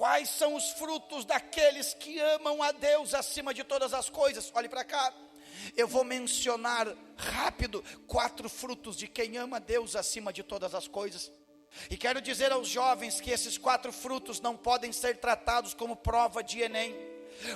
Quais são os frutos daqueles que amam a Deus acima de todas as coisas? Olhe para cá. Eu vou mencionar rápido 4 frutos de quem ama a Deus acima de todas as coisas. E quero dizer aos jovens que esses 4 frutos não podem ser tratados como prova de Enem.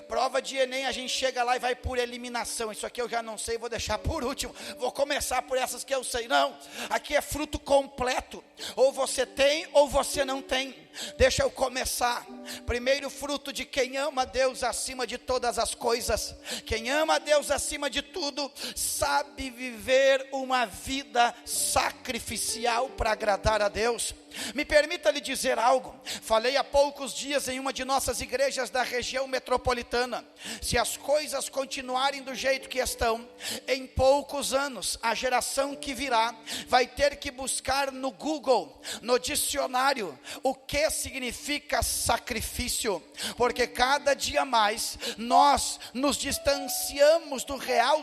Prova de Enem, a gente chega lá e vai por eliminação. Isso aqui eu já não sei, vou deixar por último. Vou começar por essas que eu sei. Não, aqui é fruto completo. Ou você tem, ou você não tem. Deixa eu começar. Primeiro fruto de quem ama a Deus acima de todas as coisas. Quem ama a Deus acima de tudo, sabe viver uma vida sacrificial para agradar a Deus. Me permita lhe dizer algo. Falei há poucos dias em uma de nossas igrejas da região metropolitana. Se as coisas continuarem do jeito que estão, em poucos anos, a geração que virá vai ter que buscar no Google, no dicionário, o que significa sacrifício. Porque cada dia mais nós nos distanciamos do real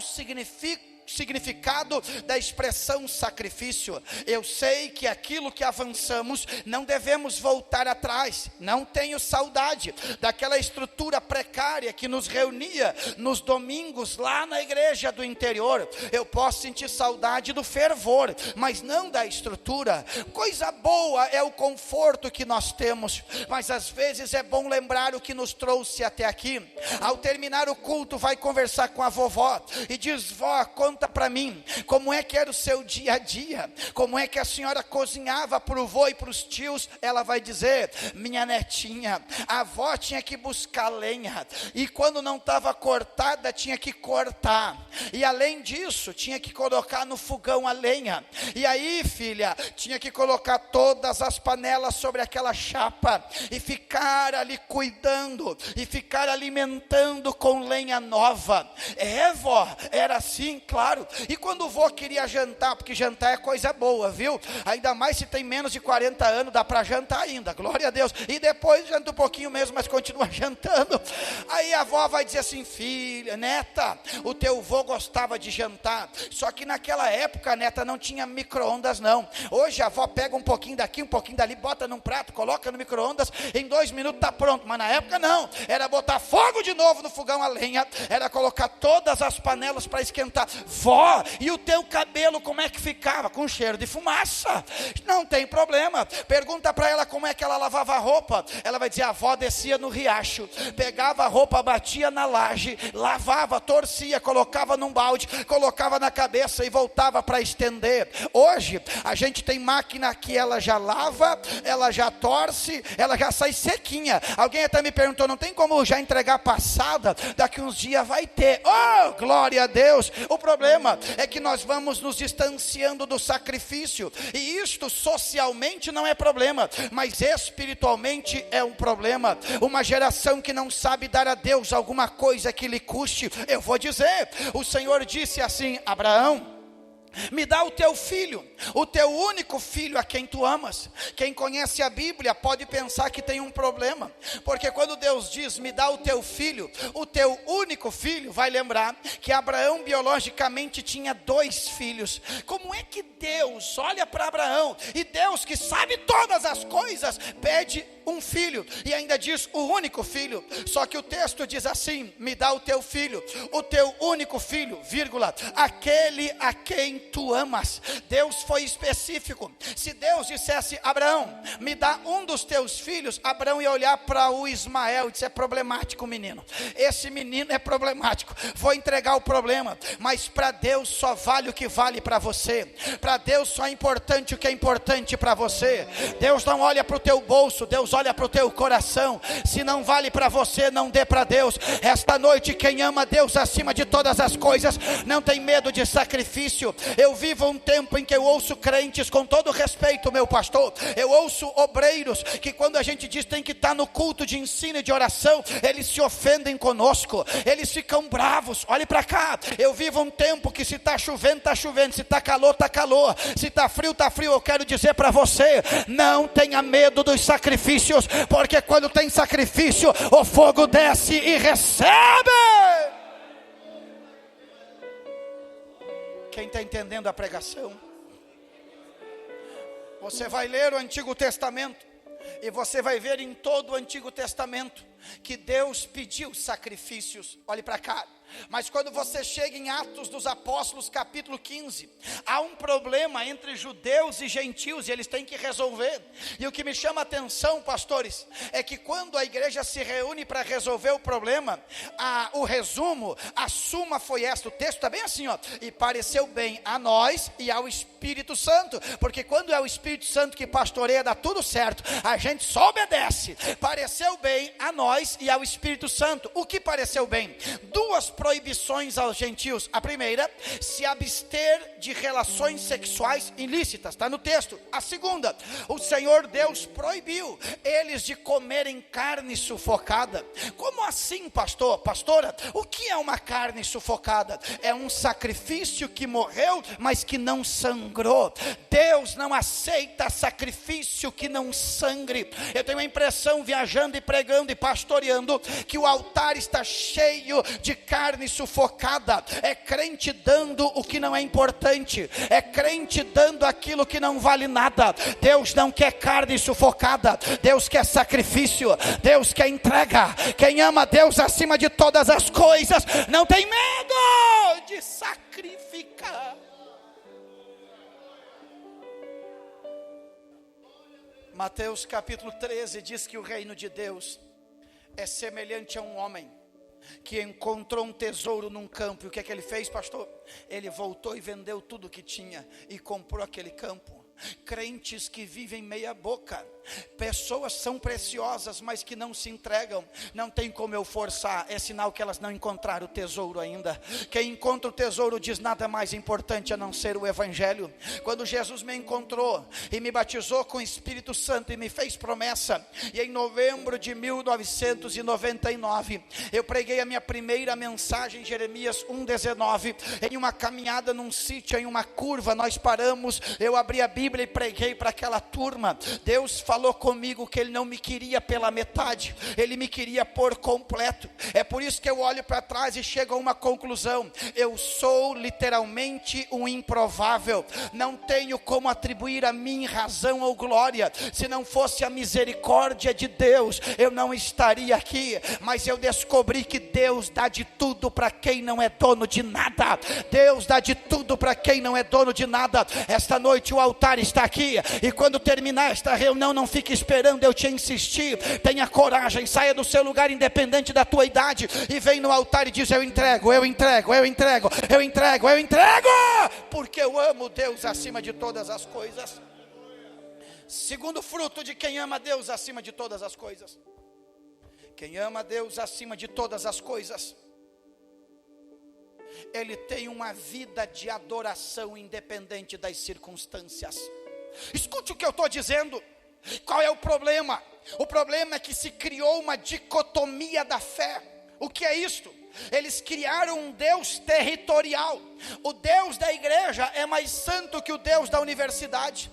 significado da expressão sacrifício. Eu sei que aquilo que avançamos, não devemos voltar atrás. Não tenho saudade daquela estrutura precária que nos reunia nos domingos lá na igreja do interior. Eu posso sentir saudade do fervor, mas não da estrutura. Coisa boa é o conforto que nós temos, mas às vezes é bom lembrar o que nos trouxe até aqui. Ao terminar o culto, vai conversar com a vovó e diz: vó, conta para mim, como é que era o seu dia a dia, como é que a senhora cozinhava para o vô e para os tios? Ela vai dizer: minha netinha, a avó tinha que buscar lenha, e quando não estava cortada, tinha que cortar, e além disso, tinha que colocar no fogão a lenha, e aí filha, tinha que colocar todas as panelas sobre aquela chapa, e ficar ali cuidando, e ficar alimentando com lenha nova. Vó, era assim, claro. E quando o vô queria jantar, porque jantar é coisa boa, viu? Ainda mais se tem menos de 40 anos, dá para jantar ainda, glória a Deus. E depois janta um pouquinho mesmo, mas continua jantando. Aí a avó vai dizer assim: filha, neta, o teu vô gostava de jantar, só que naquela época, neta, não tinha micro-ondas não. Hoje a avó pega um pouquinho daqui, um pouquinho dali, bota num prato, coloca no micro-ondas, em 2 minutos está pronto. Mas na época não, era botar fogo de novo no fogão a lenha, era colocar todas as panelas para esquentar. Vó, e o teu cabelo como é que ficava? Com cheiro de fumaça. Não tem problema, pergunta para ela como é que ela lavava a roupa. Ela vai dizer: a avó descia no riacho, pegava a roupa, batia na laje, lavava, torcia, colocava num balde, colocava na cabeça e voltava para estender. Hoje a gente tem máquina que ela já lava, ela já torce, ela já sai sequinha. Alguém até me perguntou: não tem como já entregar passada? Daqui uns dias vai ter. Oh, glória a Deus. O problema é que nós vamos nos distanciando do sacrifício, e isto socialmente não é problema, mas espiritualmente é um problema. Uma geração que não sabe dar a Deus alguma coisa que lhe custe. Eu vou dizer, o Senhor disse assim: Abraão, me dá o teu filho, o teu único filho a quem tu amas. Quem conhece a Bíblia pode pensar que tem um problema, porque quando Deus diz: me dá o teu único filho, vai lembrar que Abraão biologicamente tinha 2 filhos. Como é que Deus olha para Abraão, e Deus que sabe todas as coisas, pede um filho, e ainda diz o único filho? Só que o texto diz assim: me dá o teu filho, o teu único filho, vírgula, aquele a quem tu amas. Deus foi específico. Se Deus dissesse: Abraão, me dá um dos teus filhos, Abraão ia olhar para o Ismael e dizer: é problemático, menino, esse menino é problemático, vou entregar o problema. Mas para Deus só vale o que vale para você. Para Deus só é importante o que é importante para você. Deus não olha para o teu bolso, Deus olha para o teu coração. Se não vale para você, não dê para Deus. Esta noite, quem ama Deus acima de todas as coisas, não tem medo de sacrifício. Eu vivo um tempo em que eu ouço crentes, com todo respeito, meu pastor, eu ouço obreiros que quando a gente diz tem que estar no culto de ensino e de oração, eles se ofendem conosco, eles ficam bravos. Olhe para cá, eu vivo um tempo que se está chovendo, está chovendo, se está calor, está calor, se está frio, está frio. Eu quero dizer para você: não tenha medo dos sacrifícios, porque quando tem sacrifício, o fogo desce e recebe. Quem está entendendo a pregação? Você vai ler o Antigo Testamento, E você vai ver em todo o Antigo Testamento que Deus pediu sacrifícios. Olhe para cá. Mas quando você chega em Atos dos Apóstolos, capítulo 15, há um problema entre judeus e gentios, e eles têm que resolver. E o que me chama a atenção, pastores, é que quando a igreja se reúne para resolver o problema, o resumo, a suma foi esta. O texto está bem assim, ó: e pareceu bem a nós e ao Espírito Santo, porque quando é o Espírito Santo que pastoreia, dá tudo certo, a gente só obedece. Pareceu bem a nós e ao Espírito Santo. O que pareceu bem? Duas proibições aos gentios. A primeira, se abster de relações sexuais ilícitas, está no texto. A segunda, o Senhor Deus proibiu eles de comerem carne sufocada. Como assim, pastor? Pastora, o que é uma carne sufocada? É um sacrifício que morreu, mas que não sangrou. Deus não aceita sacrifício que não sangre. Eu tenho a impressão, viajando e pregando e pastoreando, que o altar está cheio de carne sufocada. É crente dando o que não é importante, é crente dando aquilo que não vale nada. Deus não quer carne sufocada, Deus quer sacrifício, Deus quer entrega. Quem ama Deus acima de todas as coisas não tem medo de sacrificar. Mateus capítulo 13 diz que o reino de Deus é semelhante a um homem que encontrou um tesouro num campo. E o que é que ele fez, pastor? Ele voltou e vendeu tudo que tinha e comprou aquele campo. Crentes que vivem meia boca, pessoas são preciosas, mas que não se entregam. Não tem como eu forçar, é sinal que elas não encontraram o tesouro ainda. Quem encontra o tesouro diz: nada mais importante a não ser o evangelho. Quando Jesus me encontrou e me batizou com o Espírito Santo e me fez promessa, e em novembro de 1999 eu preguei a minha primeira mensagem, Jeremias 1:19, em uma caminhada num sítio, em uma curva, nós paramos, eu abri a Bíblia e preguei para aquela turma. Deus falou comigo que Ele não me queria pela metade, Ele me queria por completo. É por isso que eu olho para trás e chego a uma conclusão: eu sou literalmente um improvável. Não tenho como atribuir a mim razão ou glória. Se não fosse a misericórdia de Deus, eu não estaria aqui. Mas eu descobri que Deus dá de tudo para quem não é dono de nada. Deus dá de tudo para quem não é dono de nada. Esta noite o altar está aqui, e quando terminar esta reunião, não fique esperando eu te insistir. Tenha coragem, saia do seu lugar, independente da tua idade, e vem no altar e diz: eu entrego, eu entrego, eu entrego, eu entrego, eu entrego, porque eu amo Deus acima de todas as coisas. Segundo fruto de quem ama Deus acima de todas as coisas: quem ama Deus acima de todas as coisas, ele tem uma vida de adoração independente das circunstâncias. Escute o que eu estou dizendo. Qual é o problema? O problema é que se criou uma dicotomia da fé. O que é isto? Eles criaram um Deus territorial. O Deus da igreja é mais santo que o Deus da universidade.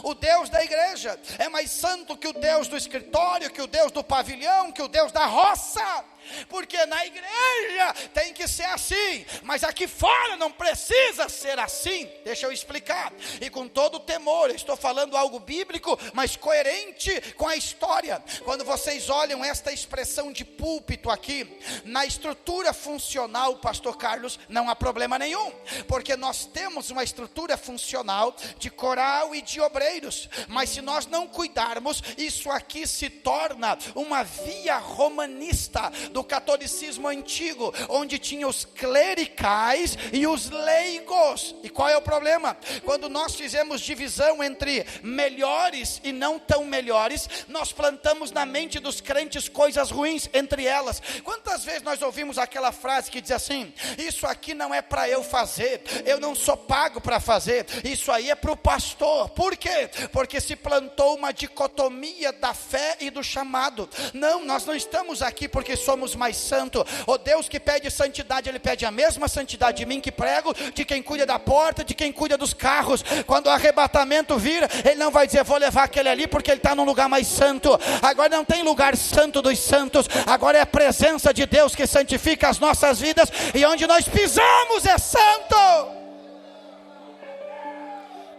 O Deus da igreja é mais santo que o Deus do escritório, que o Deus do pavilhão, que o Deus da roça. Porque na igreja tem que ser assim, mas aqui fora não precisa ser assim. Deixa eu explicar, e com todo temor, eu estou falando algo bíblico, mas coerente com a história. Quando vocês olham esta expressão de púlpito aqui, na estrutura funcional, pastor Carlos, não há problema nenhum, porque nós temos uma estrutura funcional de coral e de obreiros. Mas se nós não cuidarmos, isso aqui se torna uma via romanista do catolicismo antigo, onde tinha os clericais e os leigos. E qual é o problema? Quando nós fizemos divisão entre melhores e não tão melhores, nós plantamos na mente dos crentes coisas ruins, entre elas. Quantas vezes nós ouvimos aquela frase que diz assim: isso aqui não é para eu fazer, eu não sou pago para fazer, isso aí é para o pastor. Por quê? Porque se plantou uma dicotomia da fé e do chamado. Não, nós não estamos aqui porque somos mais santo. O Deus que pede santidade, Ele pede a mesma santidade de mim que prego, de quem cuida da porta, de quem cuida dos carros. Quando o arrebatamento vir, Ele não vai dizer: vou levar aquele ali porque ele está num lugar mais santo. Agora não tem lugar santo dos santos, agora é a presença de Deus que santifica as nossas vidas, e onde nós pisamos é santo.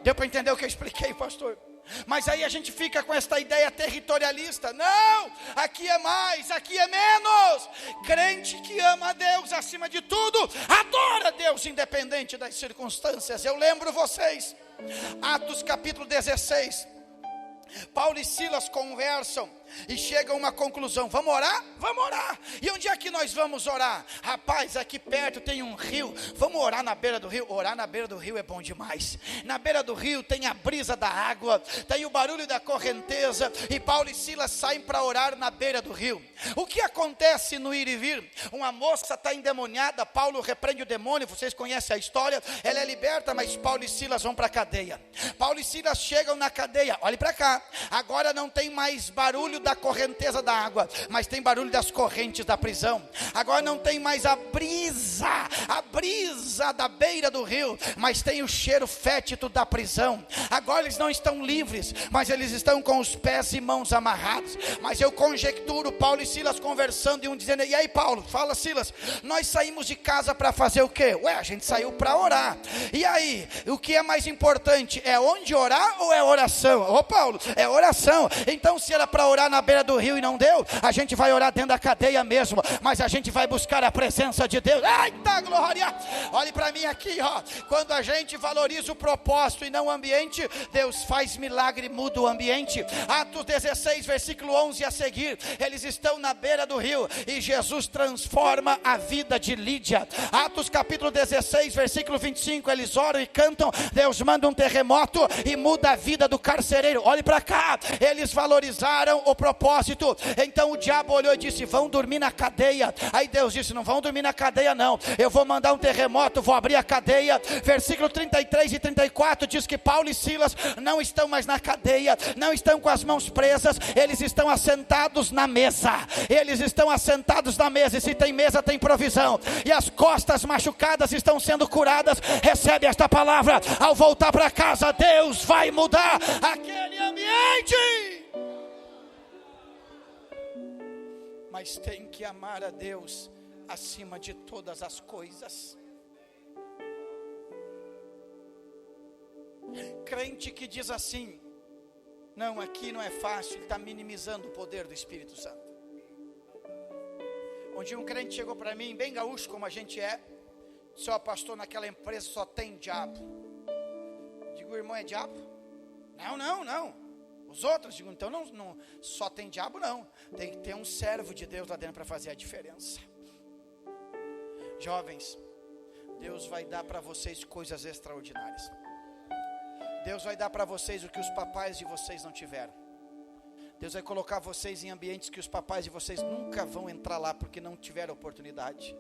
Deu para entender o que eu expliquei, pastor? Mas aí a gente fica com esta ideia territorialista. Não, aqui é mais, aqui é menos. Crente que ama a Deus acima de tudo, adora a Deus independente das circunstâncias. Eu lembro vocês, Atos capítulo 16, Paulo e Silas conversam e chegam a uma conclusão: vamos orar? Vamos orar. E onde é que nós vamos orar? Rapaz, aqui perto tem um rio, vamos orar na beira do rio. Orar na beira do rio é bom demais. Na beira do rio tem a brisa da água, tem o barulho da correnteza, e Paulo e Silas saem para orar na beira do rio. O que acontece no ir e vir? Uma moça está endemoniada, Paulo repreende o demônio, vocês conhecem a história, ela é liberta, mas Paulo e Silas vão para a cadeia. Paulo e Silas chegam na cadeia, olhe para cá, agora não tem mais barulho da correnteza da água, mas tem barulho das correntes da prisão. Agora não tem mais a brisa da beira do rio, mas tem o cheiro fétido da prisão. Agora eles não estão livres, mas eles estão com os pés e mãos amarrados. Mas eu conjecturo Paulo e Silas conversando, e um dizendo: e aí Paulo, fala Silas, nós saímos de casa para fazer o quê? A gente saiu para orar. E aí, o que é mais importante? É onde orar ou é oração? Paulo, é oração. Então se era para orar na beira do rio e não deu, a gente vai orar dentro da cadeia mesmo, mas a gente vai buscar a presença de Deus. Eita glória! Olhe para mim aqui, quando a gente valoriza o propósito e não o ambiente, Deus faz milagre, muda o ambiente. Atos 16 versículo 11 a seguir, eles estão na beira do rio e Jesus transforma a vida de Lídia. Atos capítulo 16 versículo 25, eles oram e cantam, Deus manda um terremoto e muda a vida do carcereiro. Olhe para cá, eles valorizaram o propósito. Então o diabo olhou e disse: vão dormir na cadeia. Aí Deus disse: não vão dormir na cadeia não, eu vou mandar um terremoto, vou abrir a cadeia. Versículo 33 e 34 diz que Paulo e Silas não estão mais na cadeia, não estão com as mãos presas, eles estão assentados na mesa. Eles estão assentados na mesa, e se tem mesa tem provisão, e as costas machucadas estão sendo curadas. Recebe esta palavra, ao voltar para casa Deus vai mudar aquele ambiente. Mas tem que amar a Deus acima de todas as coisas. Crente que diz assim: não, aqui não é fácil, ele está minimizando o poder do Espírito Santo. Um dia um crente chegou para mim, bem gaúcho como a gente é: senhor pastor, naquela empresa só tem diabo. Digo: irmão, é diabo? Não. Os outros, digo, então não só tem diabo não, tem que ter um servo de Deus lá dentro para fazer a diferença. Jovens, Deus vai dar para vocês coisas extraordinárias. Deus vai dar para vocês o que os papais de vocês não tiveram. Deus vai colocar vocês em ambientes que os papais de vocês nunca vão entrar lá, porque não tiveram oportunidade.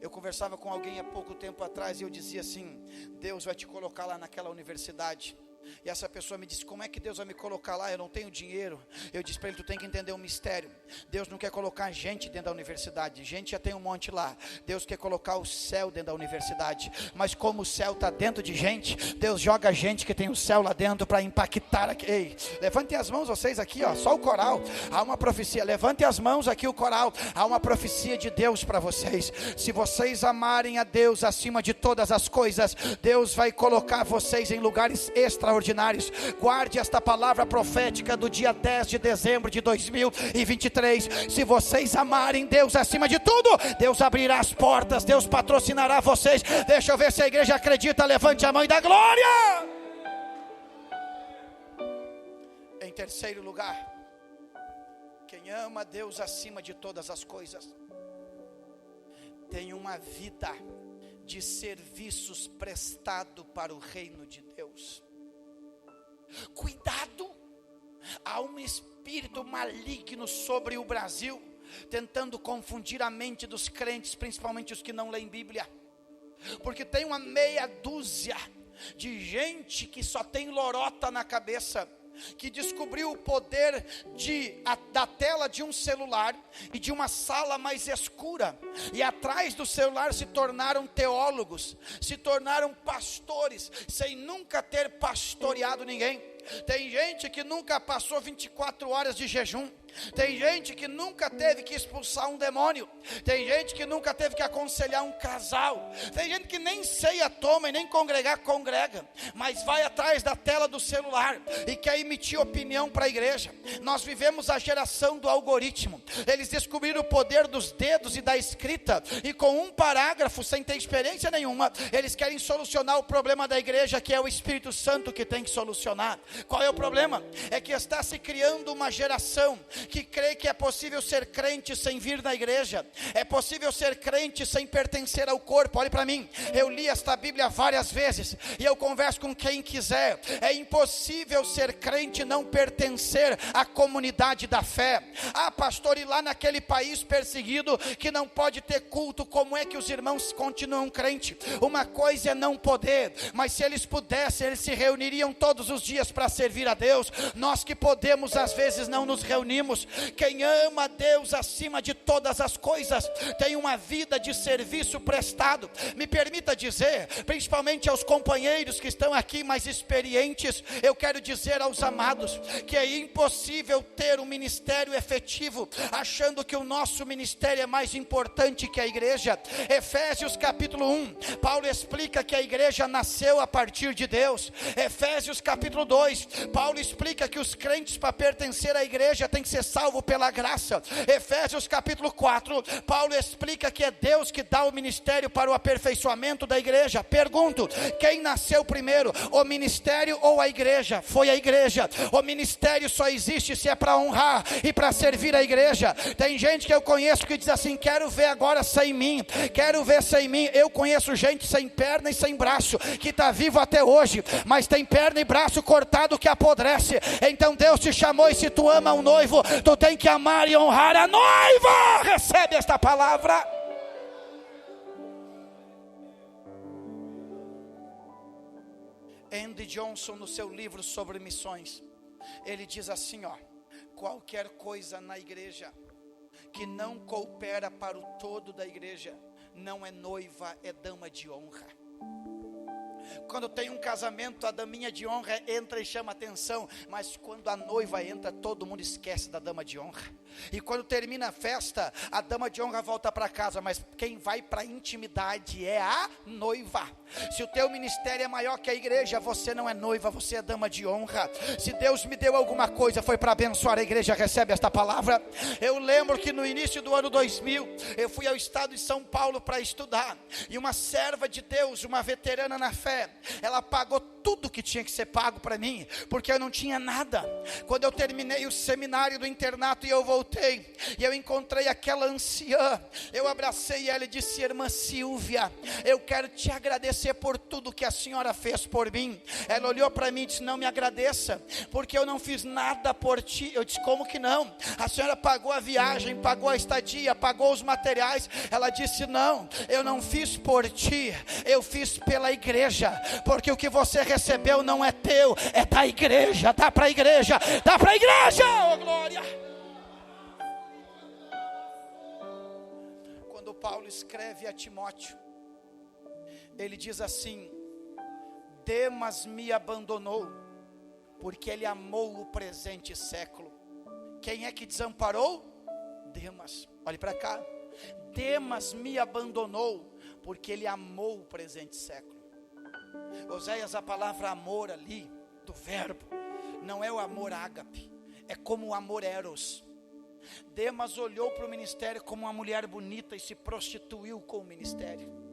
Eu conversava com alguém há pouco tempo atrás e eu dizia assim: Deus vai te colocar lá naquela universidade. E essa pessoa me disse: como é que Deus vai me colocar lá? Eu não tenho dinheiro. Eu disse para ele: tu tem que entender um mistério. Deus não quer colocar gente dentro da universidade, gente já tem um monte lá. Deus quer colocar o céu dentro da universidade, mas como o céu está dentro de gente, Deus joga gente que tem o céu lá dentro para impactar aqui. Ei, levantem as mãos vocês aqui, só o coral. Há uma profecia, levantem as mãos aqui o coral. Há uma profecia de Deus para vocês. Se vocês amarem a Deus acima de todas as coisas, Deus vai colocar vocês em lugares extraordinários. Guarde esta palavra profética do dia 10 de dezembro de 2023. Se vocês amarem Deus acima de tudo, Deus abrirá as portas, Deus patrocinará vocês. Deixa eu ver se a igreja acredita. Levante a mão e dá glória. Em terceiro lugar, quem ama Deus acima de todas as coisas tem uma vida de serviços prestado para o reino de Deus. Cuidado, há um espírito maligno sobre o Brasil, tentando confundir a mente dos crentes, principalmente os que não leem Bíblia, porque tem uma meia dúzia de gente que só tem lorota na cabeça, que descobriu o poder da tela de um celular e de uma sala mais escura, e atrás do celular se tornaram teólogos, se tornaram pastores, sem nunca ter pastoreado ninguém. Tem gente que nunca passou 24 horas de jejum, Tem gente que nunca teve que expulsar um demônio. Tem gente que nunca teve que aconselhar um casal. Tem gente que nem ceia toma e nem congregar congrega, mas vai atrás da tela do celular e quer emitir opinião para a igreja. Nós vivemos a geração do algoritmo. Eles descobriram o poder dos dedos e da escrita, e com um parágrafo, sem ter experiência nenhuma, eles querem solucionar o problema da igreja, que é o Espírito Santo que tem que solucionar. Qual é o problema? É que está se criando uma geração que crê que é possível ser crente sem vir na igreja, é possível ser crente sem pertencer ao corpo. Olhe para mim, eu li esta Bíblia várias vezes, e eu converso com quem quiser. É impossível ser crente e não pertencer à comunidade da fé. Ah, pastor, e lá naquele país perseguido, que não pode ter culto, como é que os irmãos continuam crentes? Uma coisa é não poder, mas se eles pudessem, eles se reuniriam todos os dias para servir a Deus. Nós que podemos, às vezes não nos reunimos. Quem ama a Deus acima de todas as coisas, tem uma vida de serviço prestado. Me permita dizer, principalmente aos companheiros que estão aqui mais experientes, eu quero dizer aos amados, que é impossível ter um ministério efetivo, achando que o nosso ministério é mais importante que a igreja. Efésios capítulo 1, Paulo explica que a igreja nasceu a partir de Deus. Efésios capítulo 2, Paulo explica que os crentes, para pertencer à igreja, tem que ser salvo pela graça. Efésios capítulo 4, Paulo explica que é Deus que dá o ministério para o aperfeiçoamento da igreja. Pergunto, quem nasceu primeiro, o ministério ou a igreja? Foi a igreja. O ministério só existe se é para honrar e para servir a igreja. Tem gente que eu conheço que diz assim: quero ver agora sem mim, quero ver sem mim. Eu conheço gente sem perna e sem braço, que está vivo até hoje, mas tem perna e braço cortado que apodrece. Então Deus te chamou, e se tu ama o noivo, tu tem que amar e honrar a noiva. Recebe esta palavra. Andy Johnson, no seu livro sobre missões, ele diz assim, qualquer coisa na igreja que não coopera para o todo da igreja, não é noiva, é dama de honra. Quando tem um casamento, a daminha de honra entra e chama atenção, mas quando a noiva entra, todo mundo esquece da dama de honra. E quando termina a festa, a dama de honra volta para casa, mas quem vai para a intimidade é a noiva. Se o teu ministério é maior que a igreja, você não é noiva, você é dama de honra. Se Deus me deu alguma coisa, foi para abençoar a igreja. Recebe esta palavra. Eu lembro que no início do ano 2000, eu fui ao estado de São Paulo para estudar, e uma serva de Deus, uma veterana na fé, ela pagou tudo que tinha que ser pago para mim, porque eu não tinha nada. Quando eu terminei o seminário do internato e eu voltei, e eu encontrei aquela anciã, eu abracei ela e disse: irmã Silvia, eu quero te agradecer por tudo que a senhora fez por mim. Ela olhou para mim e disse: não me agradeça, porque eu não fiz nada por ti. Eu disse: como que não? A senhora pagou a viagem, pagou a estadia, pagou os materiais. Ela disse: não, eu não fiz por ti, eu fiz pela igreja, porque o que você recebeu não é teu, é da igreja. Dá para a igreja, dá para a igreja, oh glória. Quando Paulo escreve a Timóteo, ele diz assim: Demas me abandonou, porque ele amou o presente século. Quem é que desamparou? Demas. Olhe para cá. Demas me abandonou, porque ele amou o presente século. Oséias, a palavra amor ali, do verbo, não é o amor ágape, é como o amor eros. Demas olhou para o ministério como uma mulher bonita e se prostituiu com o ministério.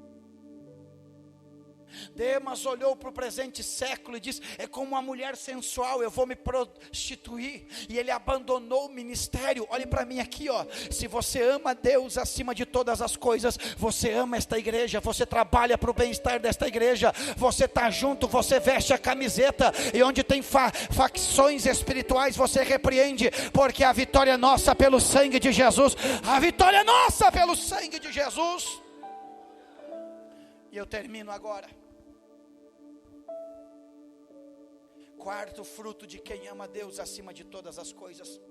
Demas olhou para o presente século e disse: é como uma mulher sensual, eu vou me prostituir. E ele abandonou o ministério. Olhe para mim aqui, se você ama Deus acima de todas as coisas, você ama esta igreja, você trabalha para o bem-estar desta igreja, você está junto, você veste a camiseta, e onde tem facções espirituais, você repreende, porque a vitória é nossa pelo sangue de Jesus. A vitória é nossa pelo sangue de Jesus. E eu termino agora. Quarto fruto de quem ama Deus acima de todas as coisas.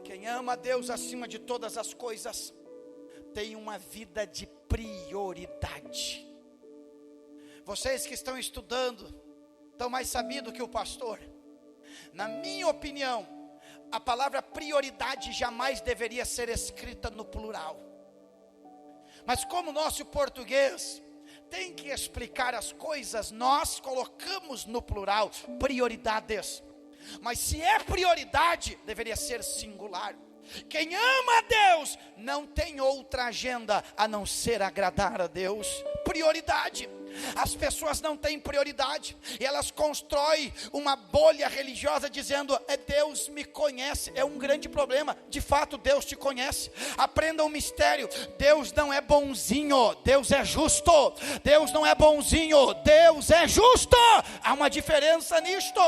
Quem ama Deus acima de todas as coisas tem uma vida de prioridade. Vocês que estão estudando estão mais sabidos que o pastor. Na minha opinião, a palavra prioridade jamais deveria ser escrita no plural. Mas como o nosso português tem que explicar as coisas, nós colocamos no plural, prioridades. Mas se é prioridade, deveria ser singular. Quem ama a Deus não tem outra agenda a não ser agradar a Deus. Prioridade. As pessoas não têm prioridade, e elas constroem uma bolha religiosa dizendo, Deus me conhece. É um grande problema. De fato Deus te conhece. Aprenda um mistério: Deus não é bonzinho, Deus é justo. Deus não é bonzinho, Deus é justo. Há uma diferença nisto.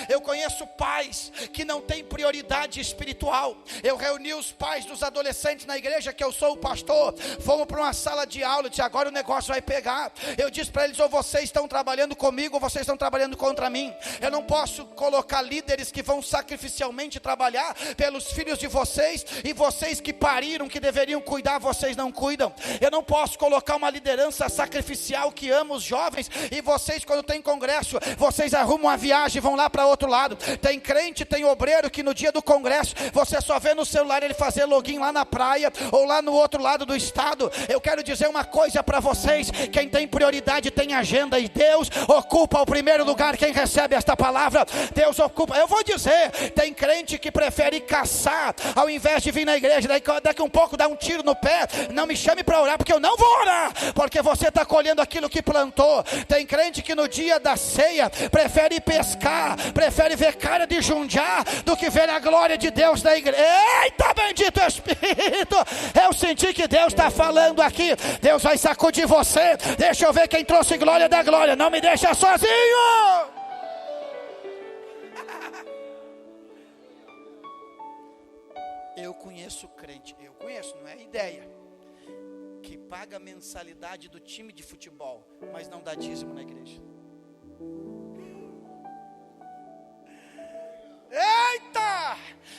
Eu conheço pais que não têm prioridade espiritual. Eu reuni os pais dos adolescentes na igreja, que eu sou o pastor. Fomos para uma sala de aula, disse, agora o negócio vai pegar. Eu disse para eles, ou vocês estão trabalhando comigo, ou vocês estão trabalhando contra mim. Eu não posso colocar líderes que vão sacrificialmente trabalhar pelos filhos de vocês, e vocês que pariram, que deveriam cuidar, vocês não cuidam. Eu não posso colocar uma liderança sacrificial que ama os jovens, e vocês, quando tem congresso, vocês arrumam uma viagem e vão lá para outro lado. Tem crente, tem obreiro que no dia do congresso, você só vê no celular ele fazer login lá na praia, ou lá no outro lado do estado. Eu quero dizer uma coisa para vocês: quem tem prioridade tem agenda, e Deus ocupa o primeiro lugar. Quem recebe esta palavra, Deus ocupa. Eu vou dizer, tem crente que prefere caçar ao invés de vir na igreja. Daqui um pouco dá um tiro no pé. Não me chame para orar, porque eu não vou orar, porque você está colhendo aquilo que plantou. Tem crente que no dia da ceia prefere pescar, prefere ver cara de Jundiá do que ver a glória de Deus na igreja. Eita, bendito Espírito, eu senti que Deus está falando aqui. Deus vai sacudir você. Deixa eu ver quem trouxe glória da glória. Não me deixa sozinho. Eu conheço crente, não é ideia, que paga mensalidade do time de futebol, mas não dá dízimo na igreja. Eita!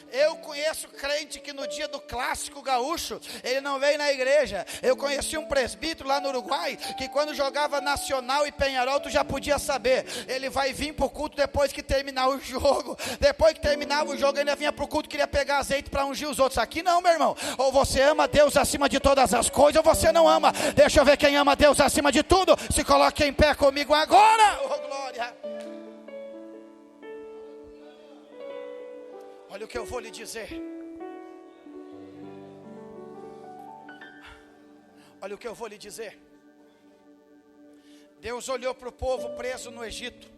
Eu conheço crente que no dia do clássico gaúcho, ele não veio na igreja. Eu conheci um presbítero lá no Uruguai, que quando jogava Nacional e Peñarol, tu já podia saber, ele vai vir pro culto depois que terminar o jogo. Depois que terminava o jogo, ele ainda vinha pro culto, queria pegar azeite para ungir os outros. Aqui não, meu irmão. Ou você ama Deus acima de todas as coisas, ou você não ama. Deixa eu ver quem ama Deus acima de tudo. Se coloque em pé comigo agora. Oh, glória. Olha o que eu vou lhe dizer. Olha o que eu vou lhe dizer. Deus olhou para o povo preso no Egito,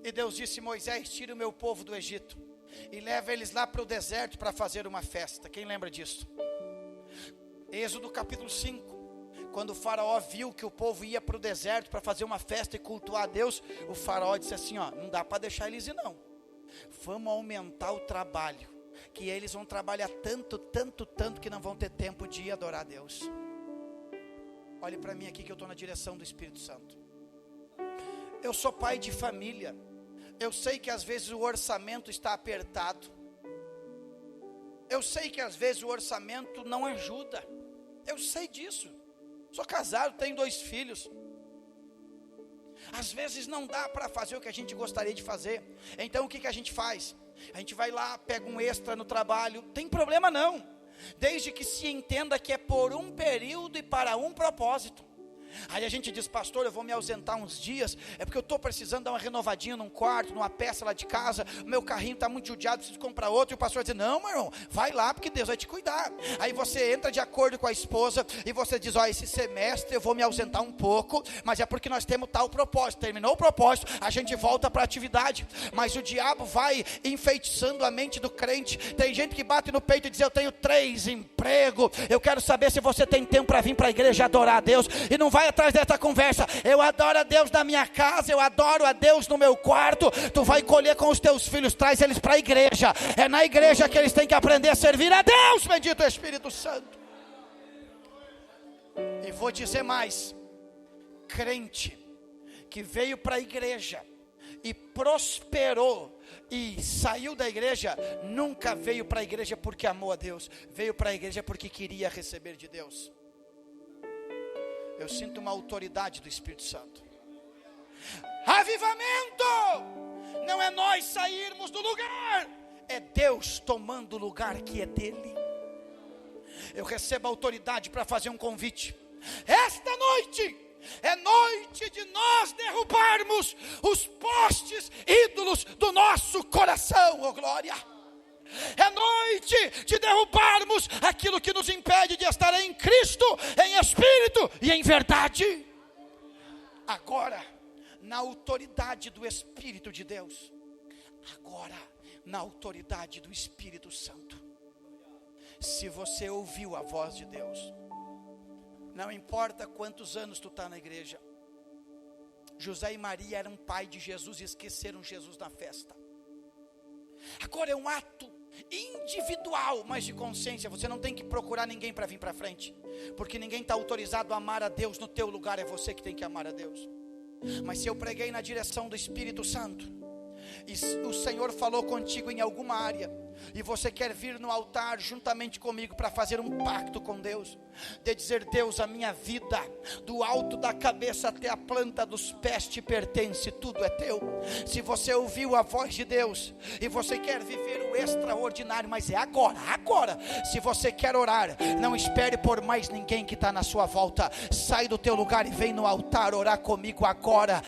e Deus disse: Moisés, tira o meu povo do Egito e leva eles lá para o deserto para fazer uma festa. Quem lembra disso? Êxodo capítulo 5. Quando o faraó viu que o povo ia para o deserto para fazer uma festa e cultuar a Deus, o faraó disse assim, não dá para deixar eles ir não. Vamos aumentar o trabalho, que eles vão trabalhar tanto que não vão ter tempo de ir adorar a Deus. Olhe para mim aqui, que eu estou na direção do Espírito Santo. Eu sou pai de família. Eu sei que às vezes o orçamento está apertado. Eu sei que às vezes o orçamento não ajuda. Eu sei disso. Sou casado, tenho 2 filhos. Às vezes não dá para fazer o que a gente gostaria de fazer. Então o que a gente faz? A gente vai lá, pega um extra no trabalho. Tem problema não, desde que se entenda que é por um período e para um propósito. Aí a gente diz: pastor, eu vou me ausentar uns dias, é porque eu estou precisando dar uma renovadinha num quarto, numa peça lá de casa, o meu carrinho está muito judiado, preciso comprar outro. E o pastor diz: não, meu irmão, vai lá, porque Deus vai te cuidar. Aí você entra de acordo com a esposa, e você diz: esse semestre eu vou me ausentar um pouco, mas é porque nós temos tal propósito. Terminou o propósito, a gente volta para a atividade. Mas o diabo vai enfeitiçando a mente do crente. Tem gente que bate no peito e diz: eu tenho 3 empregos. Eu quero saber se você tem tempo para vir para a igreja adorar a Deus. E não vai atrás dessa conversa: eu adoro a Deus na minha casa, eu adoro a Deus no meu quarto. Tu vai colher com os teus filhos, traz eles para a igreja. É na igreja que eles têm que aprender a servir a Deus, bendito Espírito Santo. E vou dizer mais: crente que veio para a igreja e prosperou e saiu da igreja, nunca veio para a igreja porque amou a Deus, veio para a igreja porque queria receber de Deus. Eu sinto uma autoridade do Espírito Santo. Avivamento não é nós sairmos do lugar, é Deus tomando o lugar que é dele. Eu recebo autoridade para fazer um convite. Esta noite é noite de nós derrubarmos os postes ídolos do nosso coração, oh glória. É noite de derrubarmos aquilo que nos impede de estar em Cristo, em espírito e em verdade. Agora, na autoridade do Espírito de Deus, agora, na autoridade do Espírito Santo, se você ouviu a voz de Deus, não importa quantos anos tu está na igreja. José e Maria eram pai de Jesus e esqueceram Jesus na festa. Agora é um ato individual, mas de consciência. Você não tem que procurar ninguém para vir para frente, porque ninguém está autorizado a amar a Deus no teu lugar. É você que tem que amar a Deus. Mas se eu preguei na direção do Espírito Santo, e o Senhor falou contigo em alguma área, e você quer vir no altar juntamente comigo para fazer um pacto com Deus, de dizer: Deus, a minha vida, do alto da cabeça até a planta dos pés te pertence, tudo é teu. Se você ouviu a voz de Deus e você quer viver o extraordinário, mas é agora. Se você quer orar, não espere por mais ninguém que está na sua volta. Sai do teu lugar e vem no altar orar comigo agora.